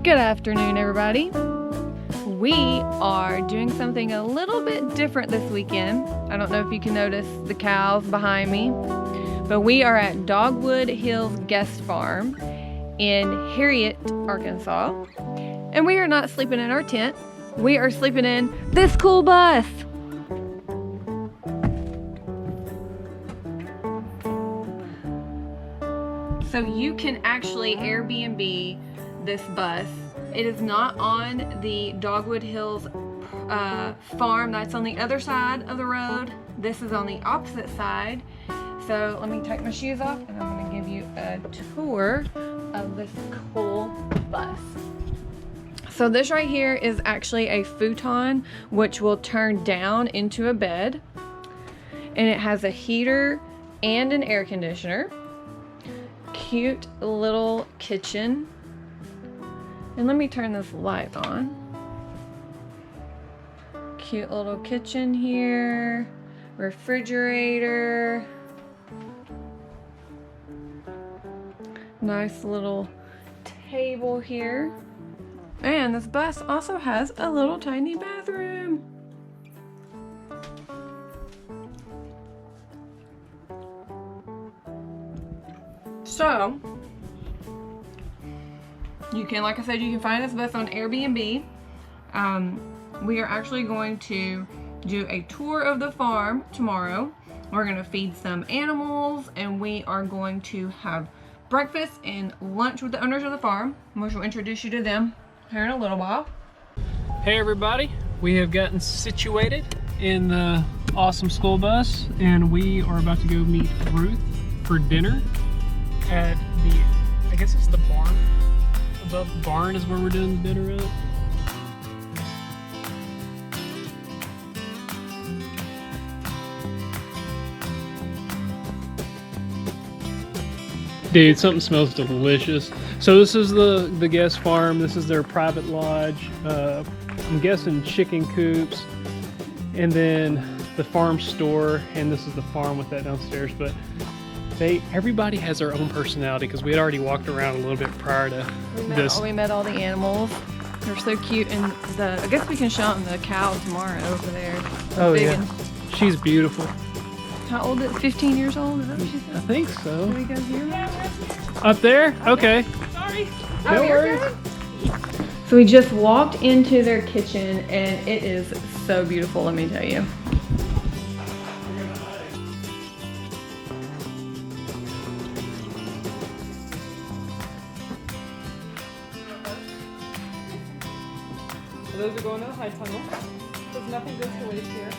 Good afternoon, everybody. We are doing something a little bit different this weekend. I don't know if you can notice the cows behind me, but we are at Dogwood Hills Guest Farm in Harriet, Arkansas. And we are not sleeping in our tent. We are sleeping in this cool bus. So you can actually Airbnb this bus. It is not on the Dogwood Hills farm. That's on the other side of the road. This is on the opposite side. So let me take my shoes off and I'm going to give you a tour of this cool bus. So this right here is actually a futon, which will turn down into a bed. And it has a heater and an air conditioner. Cute little kitchen. And let me turn this light on. Cute little kitchen here. Refrigerator. Nice little table here. And this bus also has a little tiny bathroom. So, you can, like I said, you can find this bus on Airbnb. We are actually going to do a tour of the farm tomorrow. We're going to feed some animals and we are going to have breakfast and lunch with the owners of the farm, which will introduce you to them here in a little while. Hey everybody, we have gotten situated in the awesome school bus and we are about to go meet Ruth for dinner at the, I guess it's the barn. Above the barn is where we're doing the dinner at. Dude, something smells delicious. So this is the guest farm. This is their private lodge. I'm guessing chicken coops, and then the farm store, and this is the farm with that downstairs. But everybody has their own personality because we had already walked around a little bit prior to this. We met all the animals. They're so cute, and I guess we can show them the cow tomorrow over there. Oh yeah, she's beautiful. How old is it? 15 years old? Is that what she said? I think so. Do we go here? Up there? Okay. Sorry. No worries. So we just walked into their kitchen and it is so beautiful, let me tell you. Those are going to the high tunnel. Because nothing goes to waste here.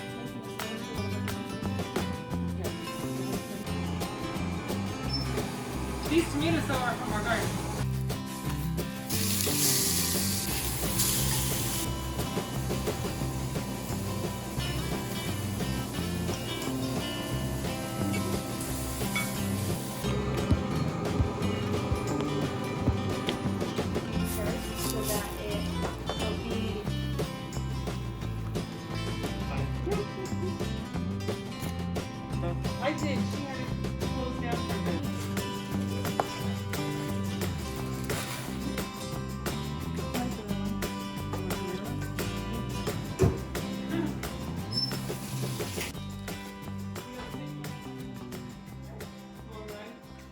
These tomatoes though are from our garden. I did. She had it closed down for a bit.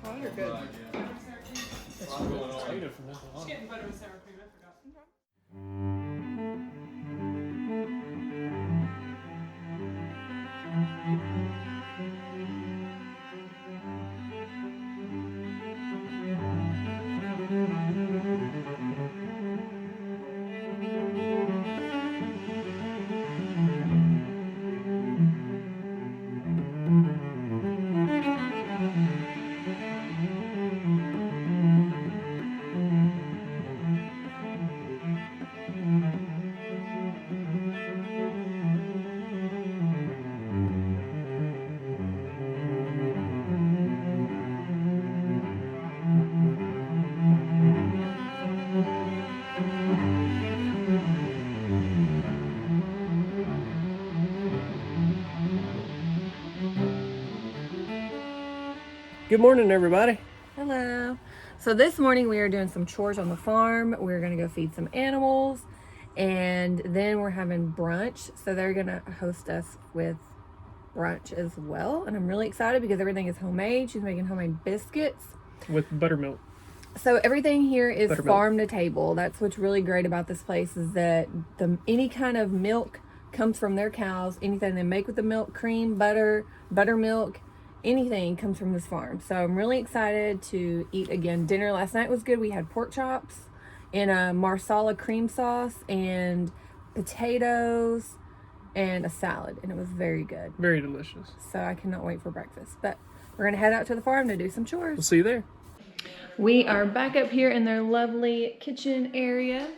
Oh, you're good. It's getting better with sour cream, I forgot. Good morning, everybody. Hello. So this morning we are doing some chores on the farm. We're gonna go feed some animals, and then we're having brunch. So they're gonna host us with brunch as well, and I'm really excited because everything is homemade. She's making homemade biscuits with buttermilk. So everything here is Buttermilk. farm to table. That's what's really great about this place, is that any kind of milk comes from their cows. Anything they make with the milk, cream, butter, buttermilk, anything comes from this farm. So I'm really excited to eat again. Dinner last night was good. We had pork chops in a marsala cream sauce and potatoes and a salad, and it was very good. Very delicious. So I cannot wait for breakfast. But we're gonna head out to the farm to do some chores. We'll see you there. We are back up here in their lovely kitchen area.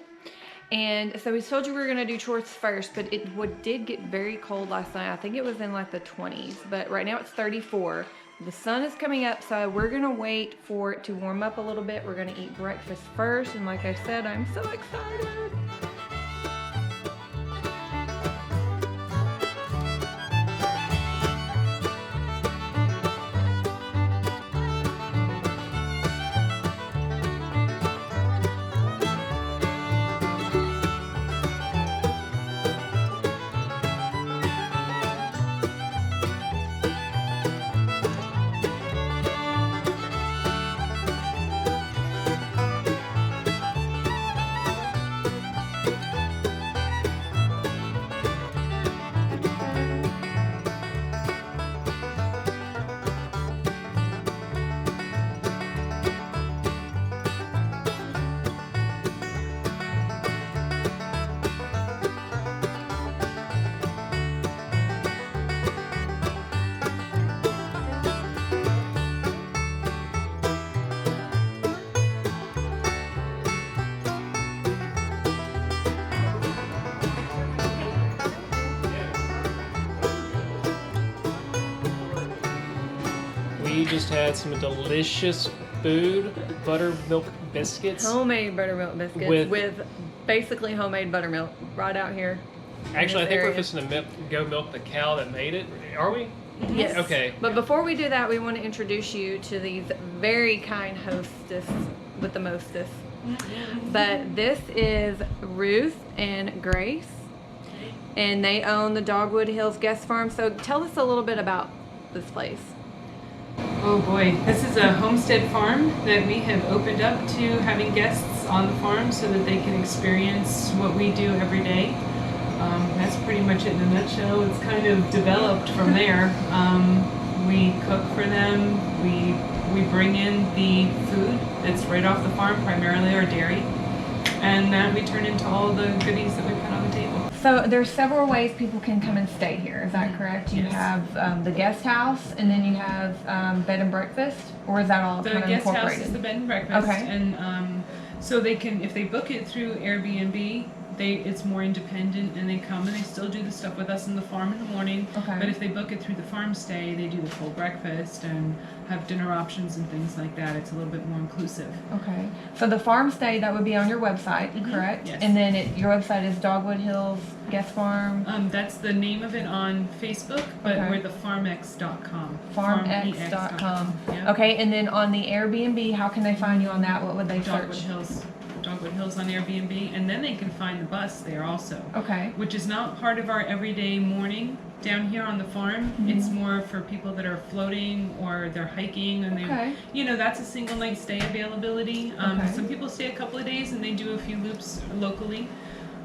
And so we told you we were gonna do chores first, but it did get very cold last night. I think it was in like the 20s, but right now it's 34. The sun is coming up, so we're gonna wait for it to warm up a little bit. We're gonna eat breakfast first, and like I said, I'm so excited. We just had some delicious food, buttermilk biscuits. Homemade buttermilk biscuits with basically homemade buttermilk right out here. Actually, I think we're fixing to go milk the cow that made it. Are we? Yes. Okay. But before we do that, we want to introduce you to these very kind hostess with the mostest. But this is Ruth and Grace, and they own the Dogwood Hills Guest Farm. So tell us a little bit about this place. Oh boy, this is a homestead farm that we have opened up to having guests on the farm so that they can experience what we do every day. That's pretty much it in a nutshell. It's kind of developed from there. We cook for them. We bring in the food that's right off the farm, primarily our dairy, and that we turn into all the goodies that we put on the table. So there's several ways people can come and stay here. Is that correct? You Yes. have the guest house, and then you have bed and breakfast, or is that all The kind of guest house incorporated? is the bed and breakfast, Okay. and so they can, if they book it through Airbnb, it's more independent, and they come and they still do the stuff with us in the farm in the morning. Okay. But if they book it through the farm stay, they do the full breakfast and have dinner options and things like that. It's a little bit more inclusive. Okay. So the farm stay, that would be on your website, correct? Yes. And then your website is Dogwood Hills Guest Farm. That's the name of it on Facebook, but Okay. we're the farmx.com. Farmx.com. Yeah. Okay, and then on the Airbnb, how can they find you on that? What would they Dogwood search? Hills on Airbnb, and then they can find the bus there also. Okay. Which is not part of our everyday morning down here on the farm. It's more for people that are floating or they're hiking, and Okay. that's a single night stay availability. Okay. Some people stay a couple of days and they do a few loops locally,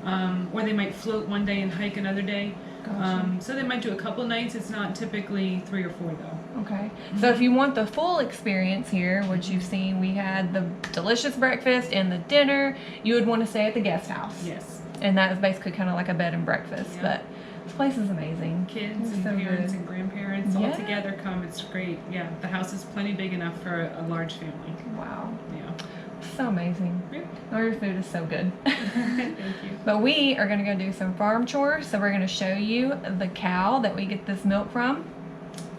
or they might float one day and hike another day. Gotcha. So they might do a couple nights. It's not typically 3 or 4 though. Okay. So if you want the full experience here, which you've seen, we had the delicious breakfast and the dinner, you would want to stay at the guest house. Yes. And that is basically kind of like a bed and breakfast. Yeah. But this place is amazing. Kids It's and so parents good. and grandparents all Yeah. together come. It's great. Yeah, the house is plenty big enough for a large family. Wow. Yeah. So amazing. Yeah. Oh, your food is so good. Thank you. But we are going to go do some farm chores. So we're going to show you the cow that we get this milk from.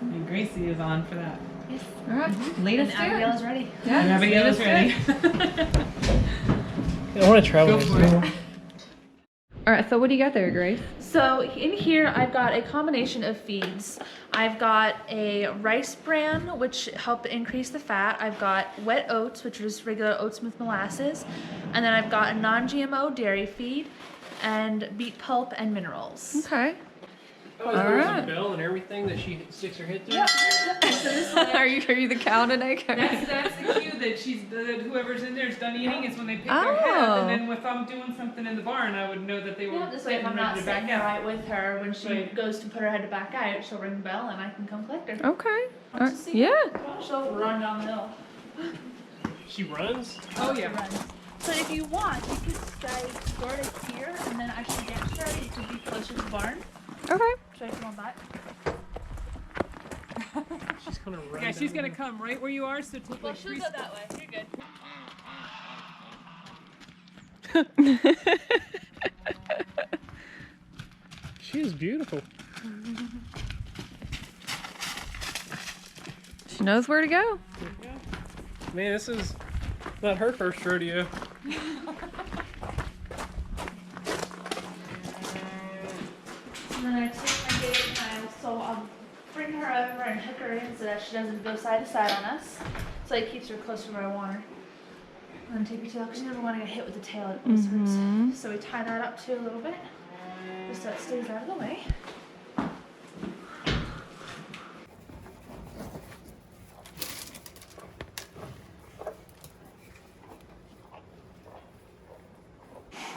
And Gracie is on for that. Yes. All right. Lead us And to Abigail it. is ready. Yeah, And Abigail is lead us to ready. it. I want to travel. Go for it. All right, so what do you got there, Grace? So in here, I've got a combination of feeds. I've got a rice bran, which help increase the fat. I've got wet oats, which is regular oats with molasses. And then I've got a non-GMO dairy feed and beet pulp and minerals. Okay. Oh, is there a bell and everything that she sticks her head through? Yep. So this is Are you the cow today? That's the cue that whoever's in there is done eating is when they pick their head, and then if I'm doing something in the barn, I would know that they were this way, if getting I'm not ready to back sitting out. right with her when she Right. goes to put her head to back out, she'll ring the bell and I can come collect her. Okay. Want to see? Yeah. She'll run down the hill. She runs? Oh yeah. So if you want, you could stay sort of here, and then as she gets ready to be closer to the barn. Okay. Should I come on back? She's gonna run. Yeah, she's down gonna come right where you are. So take Well, like she'll 3 go that way. You're good. She is beautiful. She knows where to go. Man, this is not her first rodeo. And then I take my gate and so I'll bring her over and hook her in so that she doesn't go side to side on us. So it keeps her close to where I want her. And then take her tail because she doesn't want to get hit with the tail at Ozarks. So we tie that up too a little bit, just so it stays out of the way.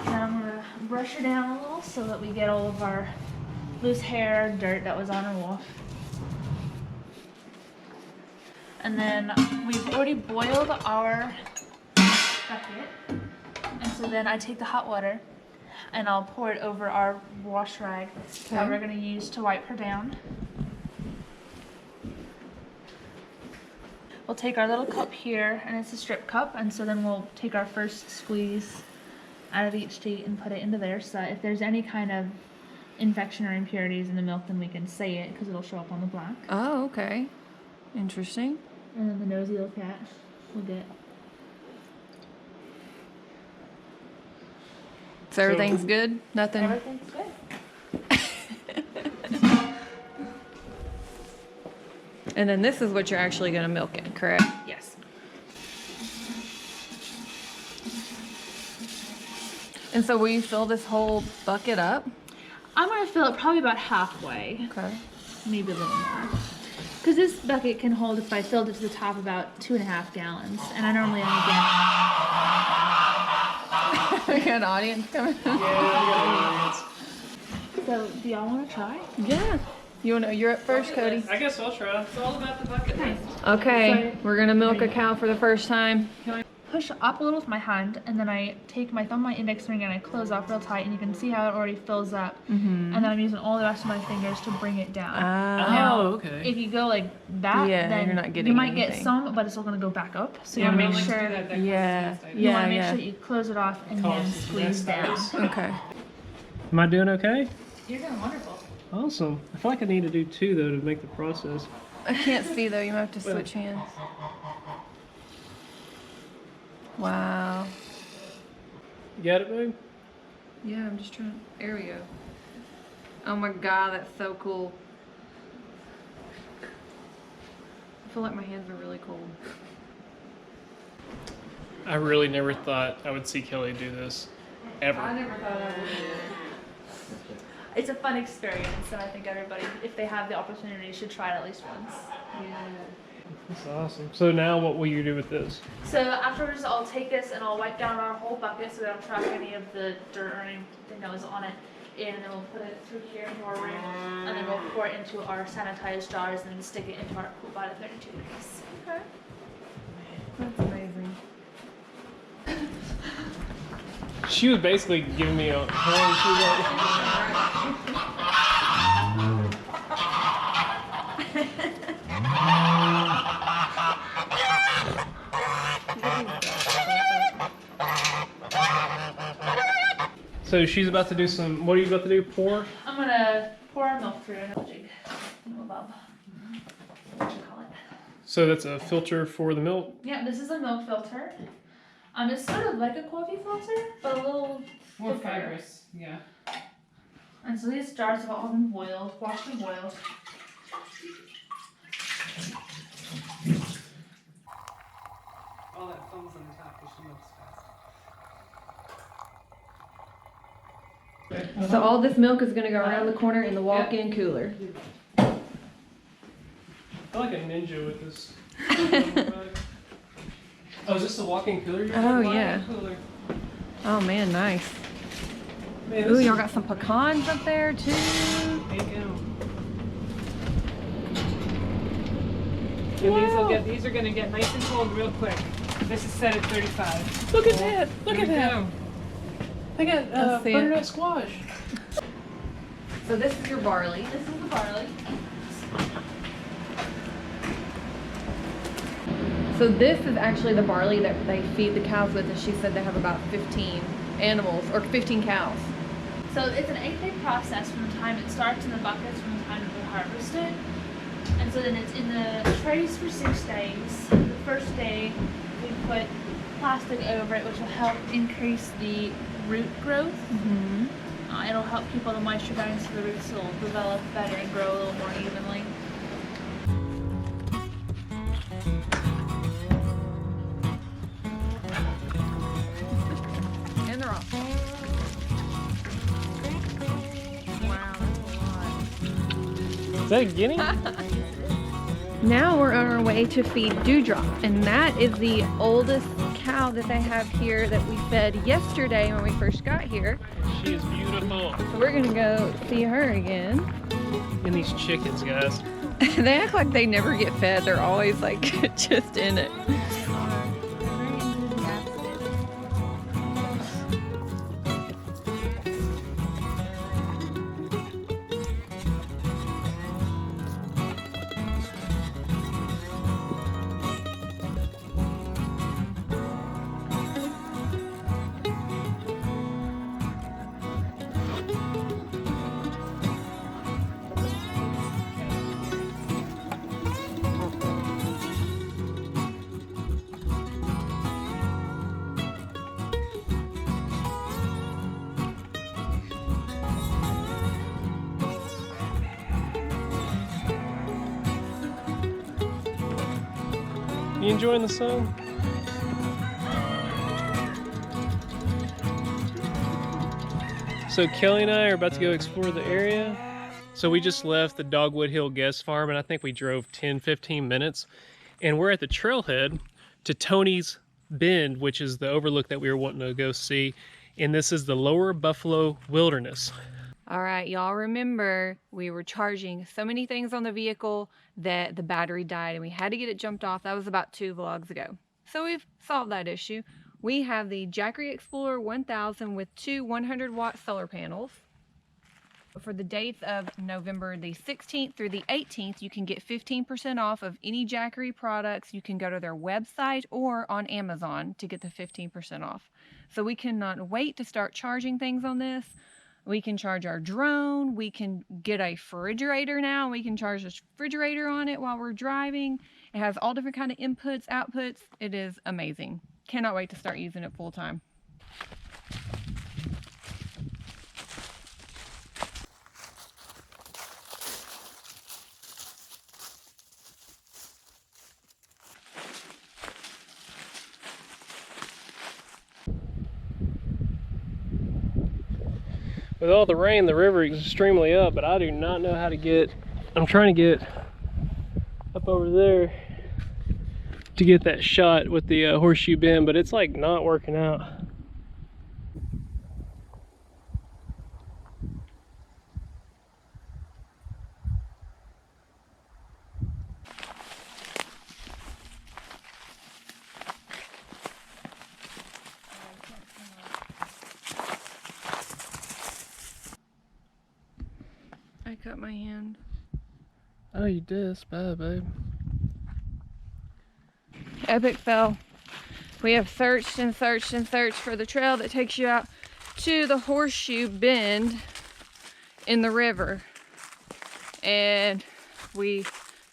Now I'm gonna brush her down a little so that we get all of our loose hair, dirt that was on her wolf. And then we've already boiled our bucket. And so then I take the hot water and I'll pour it over our wash rag that we're gonna use to wipe her down. We'll take our little cup here, and it's a strip cup, and so then we'll take our first squeeze out of each teat and put it into there, so that if there's any kind of infection or impurities in the milk, then we can say it because it'll show up on the black. Oh, okay. Interesting. And then the nosy little cat will get. So everything's good? Nothing? Everything's good. And then this is what you're actually going to milk in, correct? Yes. And so will you fill this whole bucket up? I'm gonna fill it probably about halfway, Okay. maybe a little more. Because this bucket can hold, if I filled it to the top, about 2.5 gallons, and I normally only We got an audience coming. get. So, do y'all want to try? Yeah. You want to, you're up first, Cody. I guess I'll try. It's all about the bucket list. Okay, Sorry. we're going to milk a cow for the first time. Push up a little with my hand, and then I take my thumb, my index finger, and I close off real tight, and you can see how it already fills up. And then I'm using all the rest of my fingers to bring it down. Now, okay. if you go like that, Yeah, then you're not getting you might get anything. some, but it's still gonna go back up. So you Yeah, wanna I make like to do sure that. That Yeah. causes you wanna make yeah. sure you close it off and then Causes squeeze down. messed Okay. Am I doing okay? You're doing wonderful. Awesome. I feel like I need to do 2 though to make the process. I can't see though, you might have to switch hands. Wow. You got it, babe? Yeah, I'm just trying. There we go. Oh my god, that's so cool. I feel like my hands are really cold. I really never thought I would see Kelly do this. Ever. never thought I would do it. It's a fun experience, and I think everybody, if they have the opportunity, should try it at least once. That's awesome. So now what will you do with this? So afterwards, I'll take this and I'll wipe down our whole bucket so we don't track any of the dirt or anything that was on it. And then we'll put it through here into our room, and then we'll pour it into our sanitized jars and stick it into our cool bottle 32 degrees. Okay. That's amazing. She was basically giving me a horn. She was like... So she's about to do some, what are you about to do, pour? I'm gonna pour our milk through an jig. What you call it? So that's a filter for the milk? Yeah, this is a milk filter. It's sort of like a coffee filter, but a little More thicker. fibrous, yeah. And so these jars have all been boiled, washed and boiled. All that foam's on the top because she milks fast. So all this milk is gonna go around the corner in the walk-in cooler. I feel like a ninja with this. Oh, is this the walk-in cooler? Oh yeah. Cooler. Oh man, nice. Man, Ooh, this y'all is- got some pecans up there too. There you go. And these are gonna get nice and cold real quick. This is set at 35. Look at that! Look at There we that! go. They got Let's see it. butternut squash. So this is your barley. This is the barley. So this is actually the barley that they feed the cows with, and she said they have about 15 animals, or 15 cows. So it's an 8-day process from the time it starts in the buckets from the time that we harvest it. And so then it's in the trays for 6 days. The first day we put plastic over it, which will help increase the root growth. It'll help keep all the moisture down so the roots will develop better and grow a little more evenly. And they're off. Wow, that's a lot. Is that a guinea? Now we're on our way to feed Dewdrop, and that is the oldest cow that they have here that we fed yesterday when we first got here. She is beautiful. So we're gonna go see her again. And these chickens, guys. They act like they never get fed. They're always like just in it. You enjoying the sun? So Kelly and I are about to go explore the area. So we just left the Dogwood Hill Guest Farm, and I think we drove 10-15 minutes. And we're at the trailhead to Tony's Bend, which is the overlook that we were wanting to go see. And this is the Lower Buffalo Wilderness. All right, y'all remember we were charging so many things on the vehicle that the battery died and we had to get it jumped off. That was about 2 vlogs ago. So we've solved that issue. We have the Jackery Explorer 1000 with 2 100-watt solar panels. For the dates of November the 16th through the 18th, you can get 15% off of any Jackery products. You can go to their website or on Amazon to get the 15% off. So we cannot wait to start charging things on this. We can charge our drone. We can get a refrigerator now. We can charge this refrigerator on it while we're driving. It has all different kind of inputs, outputs. It is amazing. Cannot wait to start using it full time. With all the rain, the river is extremely up, but I do not know how to get, I'm trying to get up over there to get that shot with the horseshoe bend, but it's like not working out. I cut my hand. Oh, you did? It's bad, babe. Epic fail. We have searched and searched and searched for the trail that takes you out to the horseshoe bend in the river. And we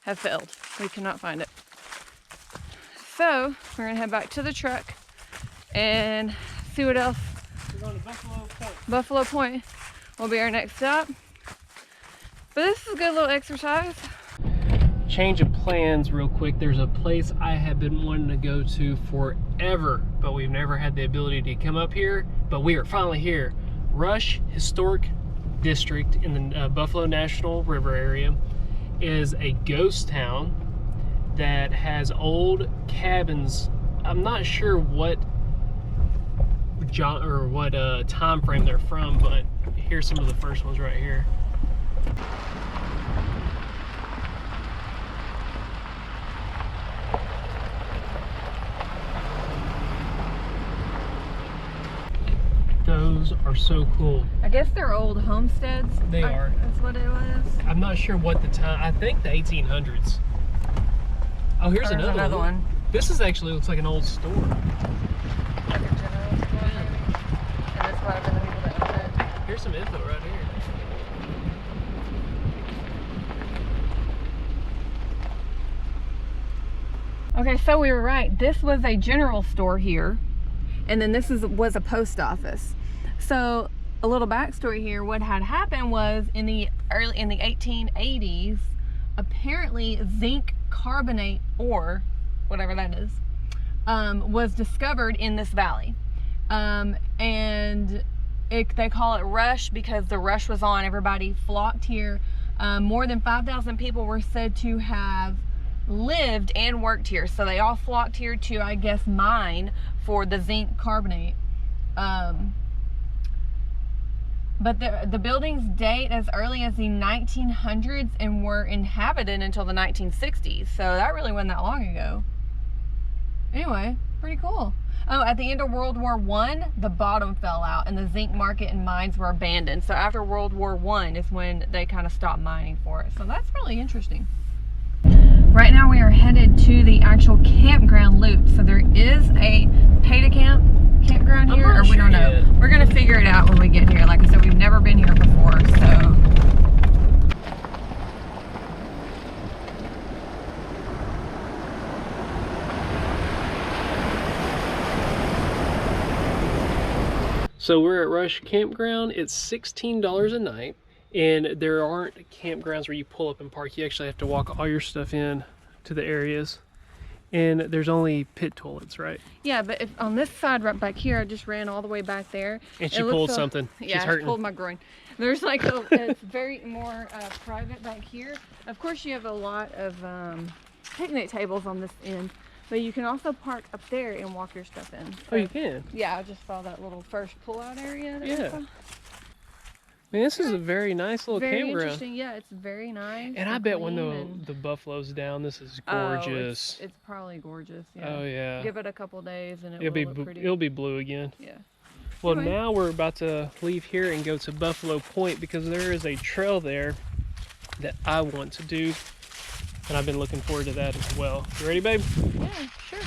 have failed. We cannot find it. So we're gonna head back to the truck and see what else. We're going to Buffalo Point. Buffalo Point. will be our next stop. But this is a good little exercise. Change of plans real quick. There's a place I have been wanting to go to forever, but we've never had the ability to come up here, but we are finally here. Rush Historic District in the Buffalo National River area is a ghost town that has old cabins. I'm not sure what time frame they're from, but here's some of the first ones right here. Those are so cool. I guess they're old homesteads. They are. That's what it was. I'm not sure what the time. I think the 1800s. Oh, here's There's another one. This is actually looks like an old store. Like a general store, maybe. And this might have been the people that owned it. Here's some info right here. Okay, so we were right. This was a general store here, and then this was a post office. So a little backstory here. What had happened was in the 1880s, apparently zinc carbonate ore, whatever that is, was discovered in this valley, and they call it rush because the rush was on. Everybody flocked here. More than 5,000 people were said to have lived and worked here, so they all flocked here to, I guess, mine for the zinc carbonate. But the buildings date as early as the 1900s and were inhabited until the 1960s, so that really wasn't that long ago. Anyway, pretty cool. Oh, at the end of World War I, the bottom fell out and the zinc market and mines were abandoned. So after World War I is when they kind of stopped mining for it. So that's really interesting. Right now we are headed to the actual campground loop. So there is a campground here, or we don't know. Yet. We're gonna figure it out when we get here. Like I said, we've never been here before, so. So we're at Rush Campground. It's $16 a night, and there aren't campgrounds where you pull up and park. You actually have to walk all your stuff in to the areas, and there's only pit toilets, right? Yeah, but if on this side right back here, I just ran all the way back there. And she pulled something. Yeah, she's hurting. I pulled my groin. There's like it's very more private back here. Of course, you have a lot of picnic tables on this end. But you can also park up there and walk your stuff in. So, oh, you can? Yeah, I just saw that little first pull-out area. Yeah. Man, this is a very nice little very campground. Interesting. Yeah, it's very nice. And I bet when the buffalo's down, this is gorgeous. Oh, it's probably gorgeous. Yeah. Oh yeah. Give it a couple days and it'll be pretty. It'll be blue again. Yeah. Well, anyway. Now we're about to leave here and go to Buffalo Point because there is a trail there that I want to do. And I've been looking forward to that as well. You ready, babe? Yeah, sure.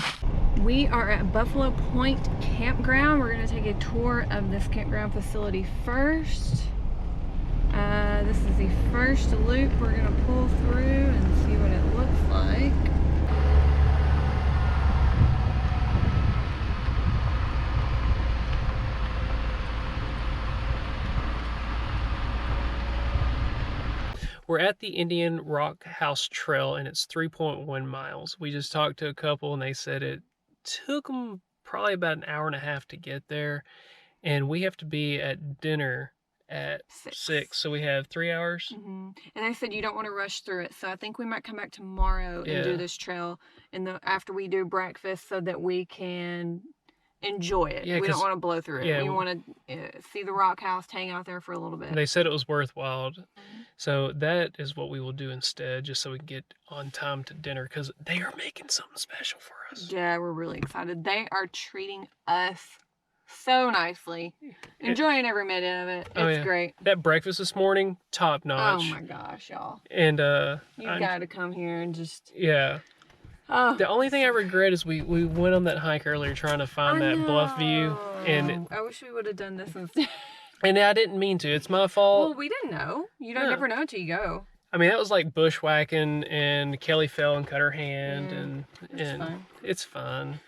We are at Buffalo Point Campground. We're going to take a tour of this campground facility first. This is the first loop we're going to pull through and see what it looks like. We're at the Indian Rock House Trail, and it's 3.1 miles. We just talked to a couple, and they said it took them probably about an hour and a half to get there. And we have to be at dinner at 6, so we have 3 hours. Mm-hmm. And I said you don't want to rush through it, so I think we might come back tomorrow and do this trail after we do breakfast so that we can enjoy it. Yeah, we don't want to blow through it. Yeah, we want to see the rock house, hang out there for a little bit. They said it was worthwhile. So that is what we will do instead, just so we can get on time to dinner, because they are making something special for us. Yeah, we're really excited. They are treating us so nicely. Enjoying every minute of it. It's great. That breakfast this morning, top notch. Oh my gosh, y'all. And you got to come here and just... Yeah. Oh, the only thing I regret is we went on that hike earlier trying to find that bluff view, and I wish we would have done this instead. And I didn't mean to. It's my fault. Well, we didn't know. You don't never know until you go. I mean, that was like bushwhacking, and Kelly fell and cut her hand, and it's fun.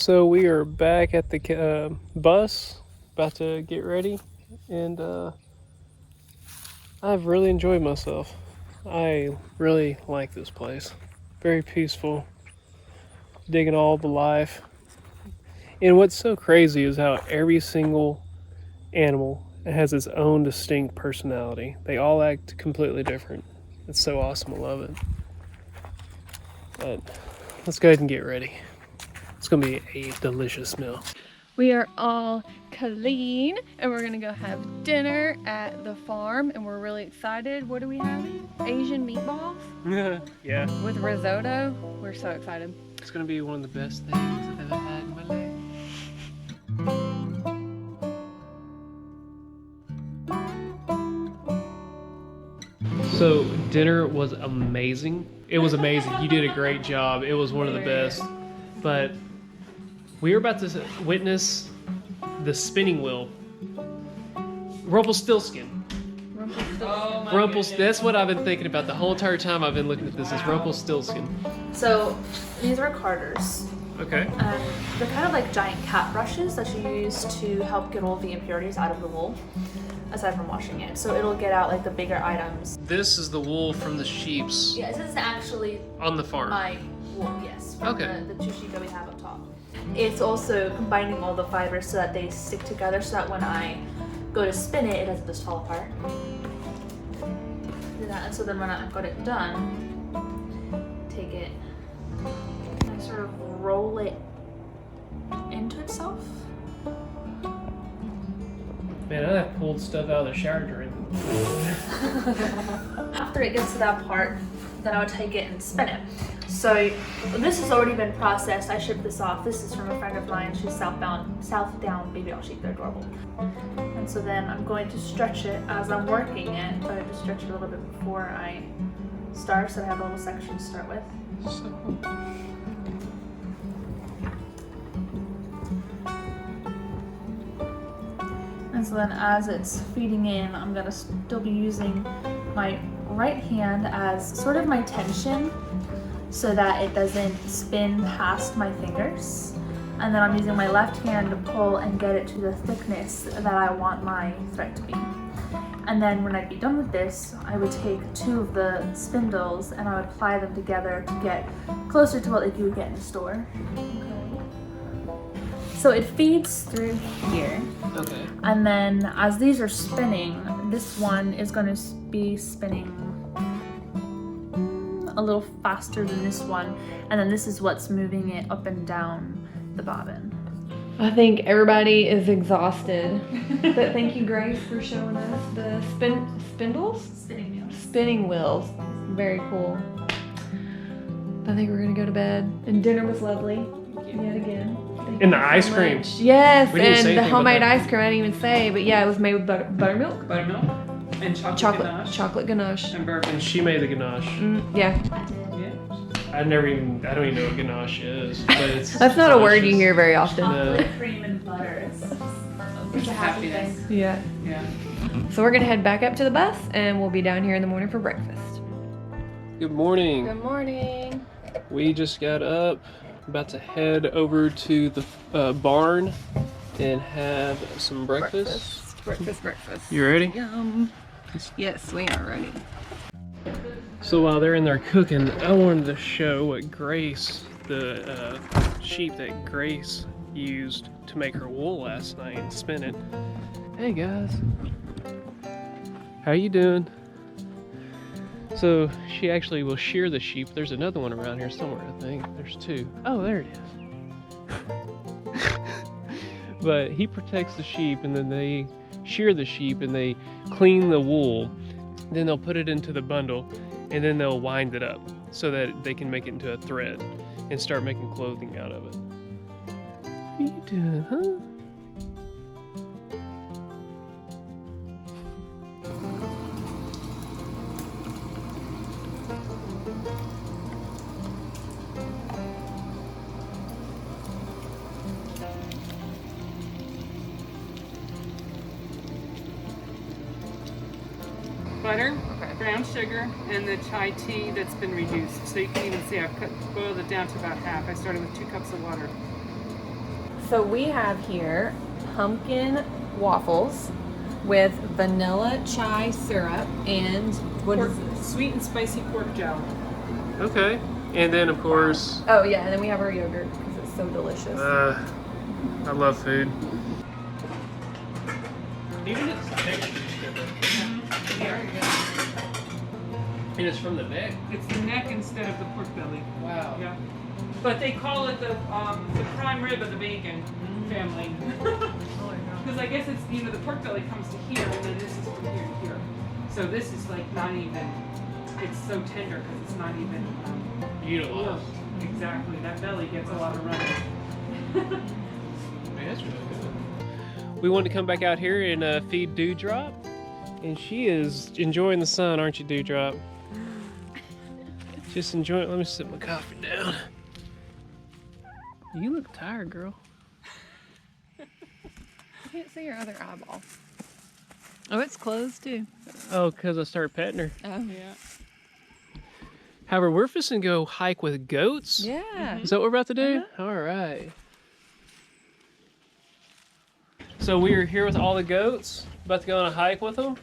So we are back at the bus, about to get ready, and I've really enjoyed myself. I really like this place. Very peaceful, digging all the life. And what's so crazy is how every single animal has its own distinct personality. They all act completely different. It's so awesome. I love it. But let's go ahead and get ready. It's gonna be a delicious meal. We are all clean and we're gonna go have dinner at the farm and we're really excited. What are we having? Asian meatballs Yeah. with risotto. We're so excited. It's gonna be one of the best things I've ever had in my life. So dinner was amazing. It was amazing. You did a great job. It was one of the best. But we were about to witness the spinning wheel. Rumpelstiltskin. Oh my Rumpelstiltskin. That's what I've been thinking about the whole entire time I've been looking at this. Is Rumpelstiltskin. So these are carders. Okay. They're kind of like giant cat brushes that you use to help get all the impurities out of the wool, aside from washing it. So it'll get out like the bigger items. This is the wool from the sheeps Yeah, this is actually on the farm. my wool, yes. From Okay. the two sheep that we have up top. It's also combining all the fibers so that they stick together so that when I go to spin it, it doesn't just fall apart. Do that, and so then when I've got it done, take it and I sort of roll it into itself. Man, I pulled stuff out of the shower during. After it gets to that part, then I would take it and spin it. So this has already been processed. I shipped this off. This is from a friend of mine. She's Southdown baby all sheep. They're adorable. And so then I'm going to stretch it as I'm working it, but I just stretch it a little bit before I start, so I have a little section to start with. And so then as it's feeding in, I'm gonna still be using my right hand as sort of my tension so that it doesn't spin past my fingers. And then I'm using my left hand to pull and get it to the thickness that I want my thread to be. And then when I'd be done with this, I would take two of the spindles and I would apply them together to get closer to what you would get in a store. So it feeds through here. Okay. And then as these are spinning, this one is going to be spinning a little faster than this one. And then this is what's moving it up and down the bobbin. I think everybody is exhausted. But thank you, Grace, for showing us the spindles? Spinning wheels. Spinning wheels. Very cool. I think we're gonna go to bed. And dinner was lovely. Yet again. Thank And you the so ice cream. much. Yes, We didn't say and the anything about homemade that. ice cream. I didn't even say, but yeah, it was made with buttermilk, Buttermilk and chocolate ganache chocolate ganache. and bourbon. And she made the ganache. Yeah, Yeah. I don't even know what ganache is, but it's. that's not a word you delicious. hear very often. Chocolate, cream, and butter. It's a happy Happiness. thing. Yeah. Yeah. So we're gonna head back up to the bus, and we'll be down here in the morning for breakfast. Good morning. Good morning. We just got up, about to head over to the barn and have some breakfast. Breakfast. You ready? Yum. Yes, we are ready. So while they're in there cooking, I wanted to show what Grace, the sheep that Grace used to make her wool last night and spin it. Hey guys, how you doing? So she actually will shear the sheep. There's another one around here somewhere, I think. There's two. Oh, there it is. But he protects the sheep, and then they shear the sheep and they clean the wool. Then they'll put it into the bundle, and then they'll wind it up so that they can make it into a thread and start making clothing out of it. What are you doing, huh? Butter, brown sugar, and the chai tea that's been reduced. So you can even see I've boiled it down to about half. I started with 2 cups of water. So we have here pumpkin waffles with vanilla chai syrup and what is this? Sweet and spicy pork jowl. Okay. And then, of course... Oh yeah, and then we have our yogurt because it's so delicious. I love food. Even its texture is different. And it's from the neck? It's the neck instead of the pork belly. Wow. Yeah. But they call it the prime rib of the bacon family. Because I guess it's, the pork belly comes to here, and then this is from here to here. So this is like not even, it's so tender because it's not even Utilized. Exactly. That belly gets a lot of running. Man, that's really good. We wanted to come back out here and feed Dewdrop, and she is enjoying the sun, aren't you, Dewdrop? Just enjoying. Let me sit my coffee down. You look tired, girl. I can't see your other eyeball. Oh, it's closed too. Oh, because I started petting her. Oh. Yeah. However, we're fixing to go hike with goats. Yeah. Is that what we're about to do? All right. So we are here with all the goats, about to go on a hike with them.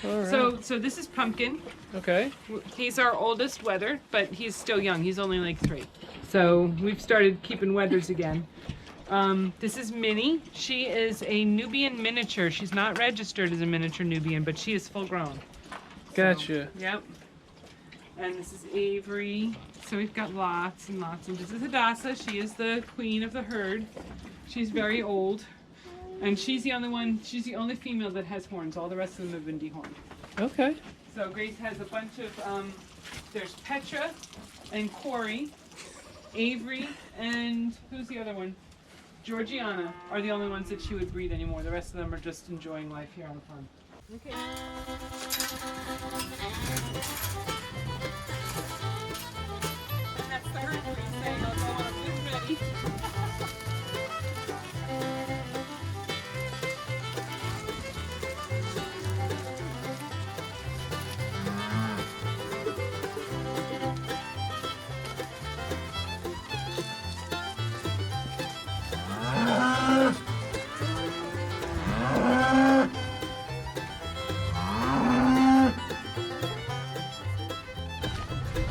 All right. So this is Pumpkin. Okay. He's our oldest wether, but he's still young. He's only like 3. So we've started keeping wethers again. This is Minnie. She is a Nubian miniature. She's not registered as a miniature Nubian, but she is full grown. Gotcha. So, yep. And this is Avery. So we've got lots and lots. And this is Hadassah. She is the queen of the herd. She's very old. And she's the only female that has horns. All the rest of them have been dehorned. Okay. So Grace has a bunch of, there's Petra and Corey, Avery, and who's the other one? Georgiana are the only ones that she would breed anymore. The rest of them are just enjoying life here on the farm. Okay. And that's the herd breed saying, "I'll go when I'm ready."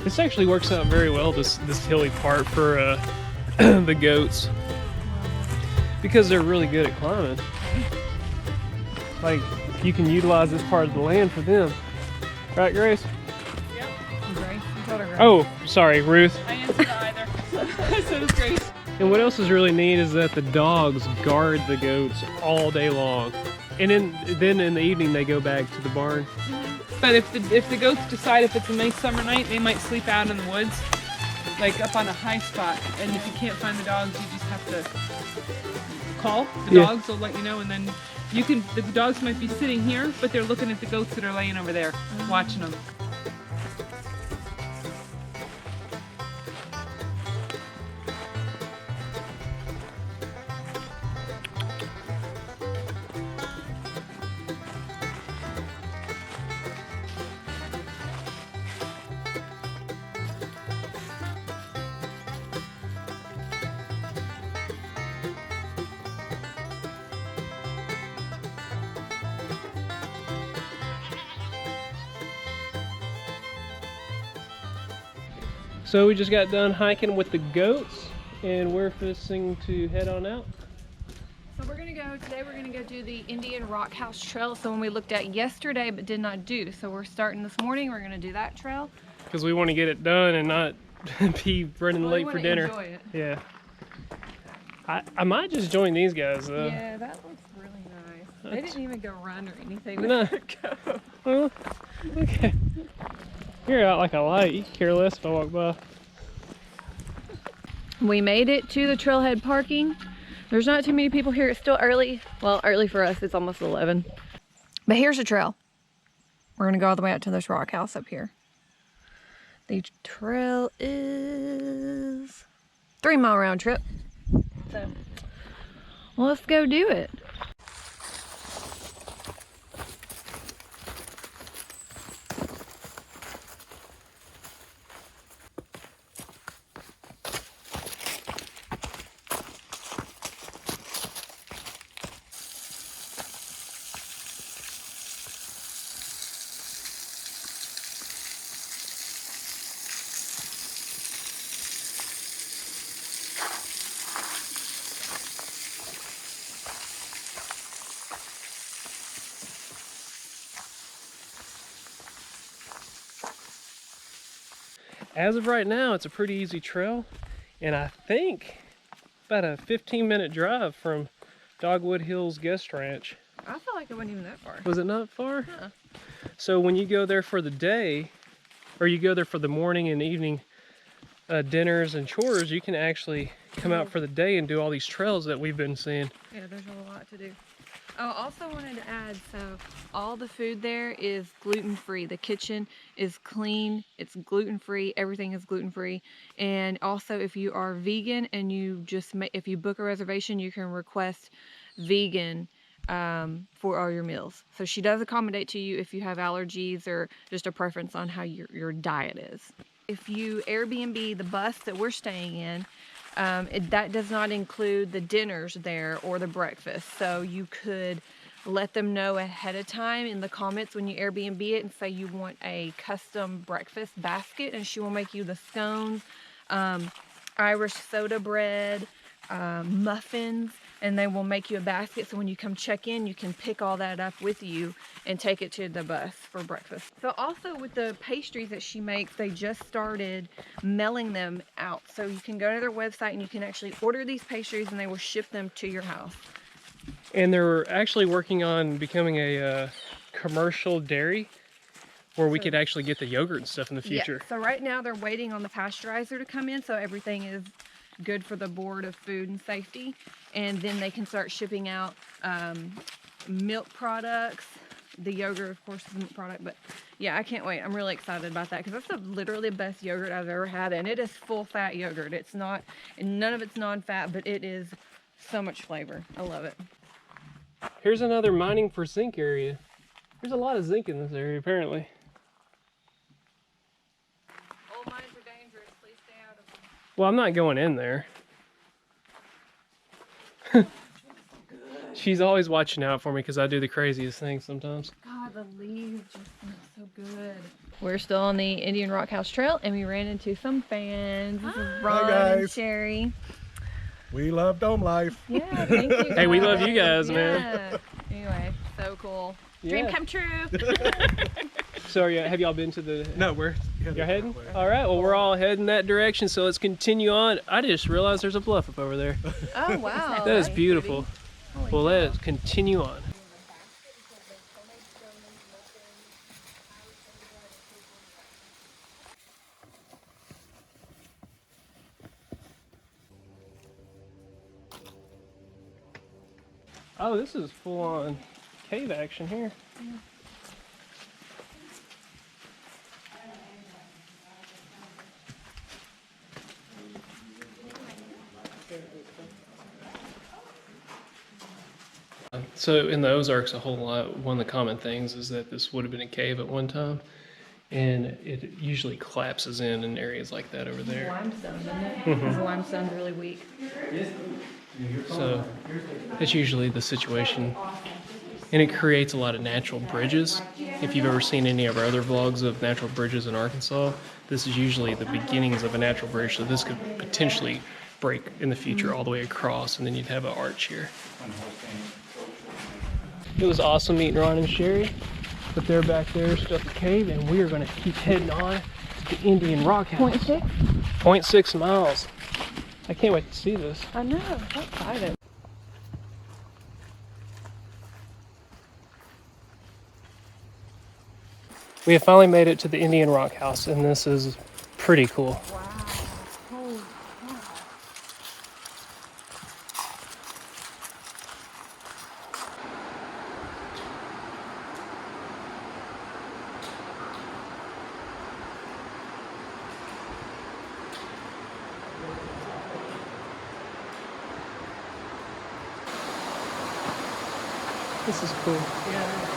This actually works out very well, this hilly part for the goats, because they're really good at climbing. Like, you can utilize this part of the land for them. Right, Grace? Yep. Grace. You told her Grace. Oh, sorry, Ruth. I answered either. So does Grace. And what else is really neat is that the dogs guard the goats all day long. And then in the evening they go back to the barn. But if the goats decide if it's a nice summer night, they might sleep out in the woods, like up on a high spot. And if you can't find the dogs, you just have to call. The dogs will let you know, and then the dogs might be sitting here, but they're looking at the goats that are laying over there, watching them. So we just got done hiking with the goats, and we're fixing to head on out. So today we're gonna go do the Indian Rock House Trail. So when we looked at yesterday but did not do. So we're starting this morning, we're gonna do that trail. Because we want to get it done and not be running late for dinner. Enjoy it. Yeah. I might just join these guys though. Yeah, that looks really nice. They didn't even go run or anything. No. Go. Well, okay. You're out like a light. You care less if I walk by. We made it to the Trailhead Parking. There's not too many people here. It's still early. Well, early for us. It's almost 11. But here's the trail. We're going to go all the way out to this rock house up here. The trail is 3-mile round trip. So, well, let's go do it. as of right now, it's a pretty easy trail, and I think about a 15-minute drive from Dogwood Hills Guest Ranch. I feel like it wasn't even that far. Was it not far? Huh. So when you go there for the day, or you go there for the morning and evening dinners and chores, you can actually come out for the day and do all these trails that we've been seeing. Yeah, there's a lot to do. Oh, also wanted to add, so all the food there is gluten-free. The kitchen is clean, it's gluten-free, everything is gluten-free. And also if you are vegan and you just if you book a reservation, you can request vegan for all your meals. So she does accommodate to you if you have allergies or just a preference on how your diet is. If you Airbnb the bus that we're staying in, that does not include the dinners there or the breakfast. So you could let them know ahead of time in the comments when you Airbnb it and say you want a custom breakfast basket, and she will make you the scones, Irish soda bread, muffins, and they will make you a basket, so when you come check in you can pick all that up with you and take it to the bus for breakfast. So also with the pastries that she makes, they just started mailing them out, so you can go to their website and you can actually order these pastries and they will ship them to your house. And they're actually working on becoming a commercial dairy where we could actually get the yogurt and stuff in the future. Yeah, so right now they're waiting on the pasteurizer to come in, so everything is good for the Board of Food and Safety, and then they can start shipping out milk products. The yogurt, of course, is a milk product, but yeah, I can't wait. I'm really excited about that because that's literally the best yogurt I've ever had, and it is full fat yogurt. It's not, and none of it's non-fat, but it is so much flavor. I love it. Here's another mining for zinc area. There's a lot of zinc in this area, apparently. Old mines are dangerous. Please stay out of them. Well, I'm not going in there. She's always watching out for me because I do the craziest things sometimes. God, the leaves just smell so good. We're still on the Indian Rock House Trail, and we ran into some fans. This is Ron and Sherry. We love Dome Life. Yeah, thank you. Hey, we love you guys, Yeah. man. Anyway, so cool. Yeah. Dream come true. So have y'all been to the... No, we're You're heading? that way. All right, well, we're all heading that direction, so let's continue on. I just realized there's a bluff up over there. Oh, wow. That is beautiful. Holy Well, cow. let's continue on. Oh, this is full-on cave action here. So in the Ozarks, a whole lot, one of the common things is that this would have been a cave at one time, and it usually collapses in areas like that over there. Limestone, isn't it? Because the limestone's really weak. So that's usually the situation, and it creates a lot of natural bridges. If you've ever seen any of our other vlogs of natural bridges in Arkansas, this is usually the beginnings of a natural bridge, so this could potentially break in the future all the way across, and then you'd have an arch here. It was awesome meeting Ron and Sherry, but they're back there stuck in the cave, and we are going to keep heading on to the Indian Rock House. 0.6 miles. I can't wait to see this. I know, so excited. We have finally made it to the Indian Rock House, and this is pretty cool. Wow. Holy cow. This is cool. Yeah.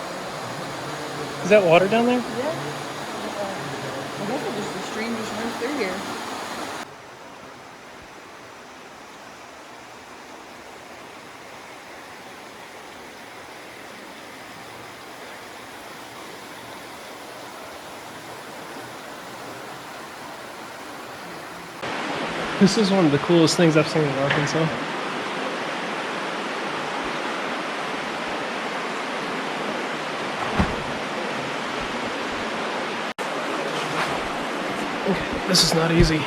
Is that water down there? Yeah. I guess it just, the stream just runs through here. This is one of the coolest things I've seen in Arkansas. This is not easy.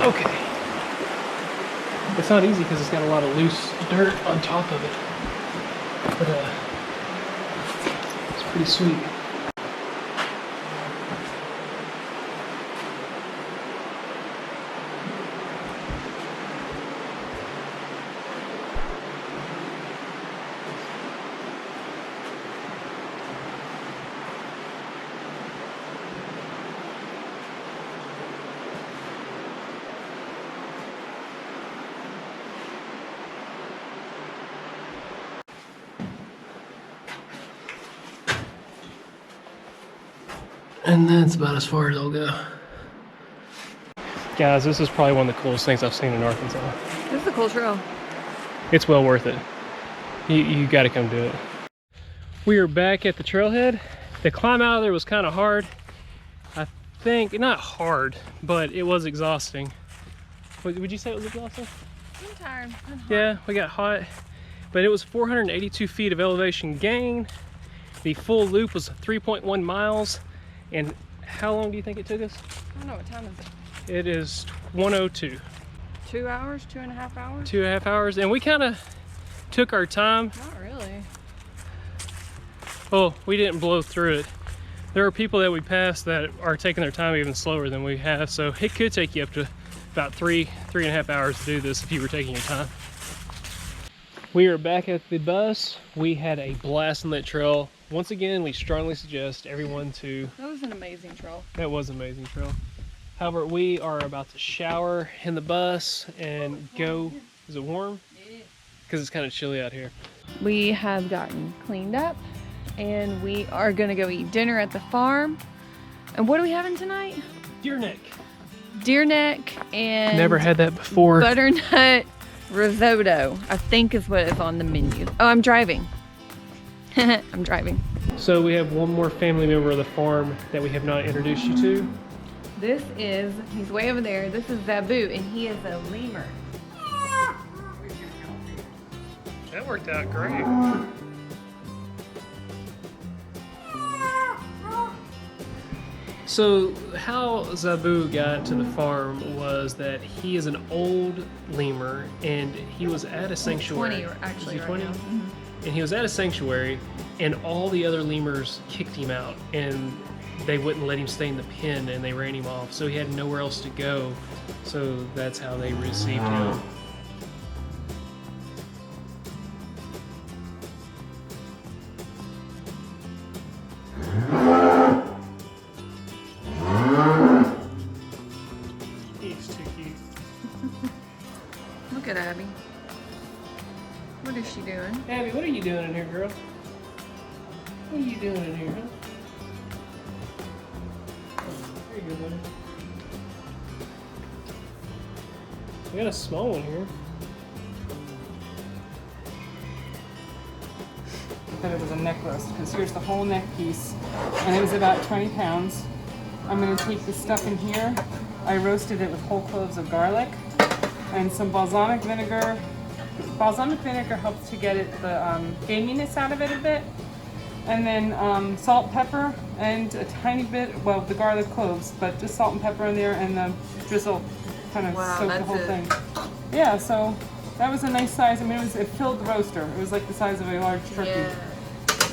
Okay. It's not easy because it's got a lot of loose dirt on top of it. But it's pretty sweet. And that's about as far as I'll go. Guys, this is probably one of the coolest things I've seen in Arkansas. This is a cool trail. It's well worth it. You got to come do it. We are back at the trailhead. The climb out of there was kind of hard. I think, not hard, but it was exhausting. Would you say it was exhausting? I'm tired. I'm hot. Yeah, we got hot. But it was 482 feet of elevation gain. The full loop was 3.1 miles. And how long do you think it took us? I don't know, what time is it? It is 1:02. 2 hours, 2.5 hours? 2.5 hours. And we kind of took our time. Not really. Oh, we didn't blow through it. There are people that we passed that are taking their time even slower than we have. So it could take you up to about 3.5 hours to do this if you were taking your time. We are back at the bus. We had a blast on that trail. Once again, we strongly suggest everyone to... That was an amazing trail. That was an amazing trail. However, we are about to shower in the bus and go... Is it warm? Yeah. Because it's kind of chilly out here. We have gotten cleaned up and we are gonna go eat dinner at the farm. And what are we having tonight? Deer neck. Deer neck and... Never had that before. Butternut risotto, I think is what is on the menu. Oh, I'm driving. I'm driving. So we have one more family member of the farm that we have not introduced you to. This is, he's way over there. This is Zabu, and he is a lemur. That worked out great. So how Zabu got to the farm was that he is an old lemur and he was at a sanctuary. 20 actually Is he right 20? now. Mhm. And he was at a sanctuary and all the other lemurs kicked him out and they wouldn't let him stay in the pen and they ran him off. So he had nowhere else to go. So that's how they received him. He's too cute. Look at Abby. What is she doing? Abby, what are you doing in here, girl? What are you doing in here, huh? There you go, buddy. We got a small one here. That it was a neck roast, because here's the whole neck piece, and it was about 20 pounds. I'm going to take the stuff in here. I roasted it with whole cloves of garlic and some balsamic vinegar. Balsamic vinegar helps to get the gaminess out of it a bit. And then salt, pepper, and a tiny bit, well, the garlic cloves, but just salt and pepper in there, and the drizzle kind of Wow, soaked the that's whole it. thing. Yeah, so that was a nice size. I mean, it filled the roaster. It was like the size of a large turkey. Yeah.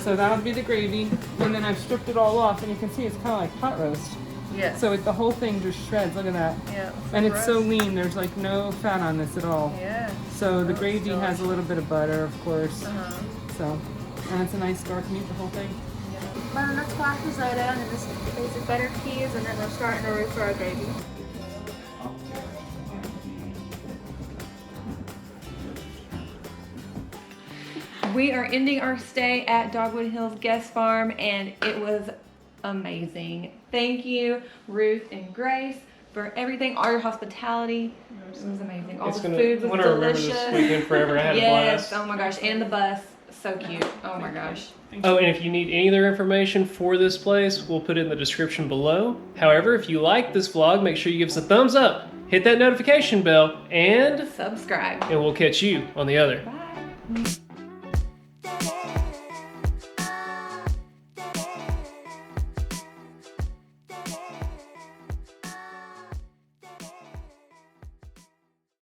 So that'll be the gravy, and then I've stripped it all off, and you can see it's kind of like pot roast. Yes. So the whole thing just shreds. Look at that. Yeah. And it's so lean. There's like no fat on this at all. Yeah. So the Oh, gravy it's has a little bit of butter, of course. Uh-huh. So, and it's a nice dark meat, the whole thing. Butternut squash risotto, and then this basic butter peas, and then we're starting to root for our gravy. We are ending our stay at Dogwood Hills Guest Farm, and it was amazing. Thank you, Ruth and Grace, for everything, all your hospitality. It was amazing. All It's the gonna, food was I'm gonna remember delicious. this weekend forever. I had a Yes, blast. oh my gosh, and the bus, so cute. Oh my gosh. Oh, and if you need any other information for this place, we'll put it in the description below. However, if you like this vlog, make sure you give us a thumbs up, hit that notification bell, and Subscribe. we'll catch you on the other. Bye.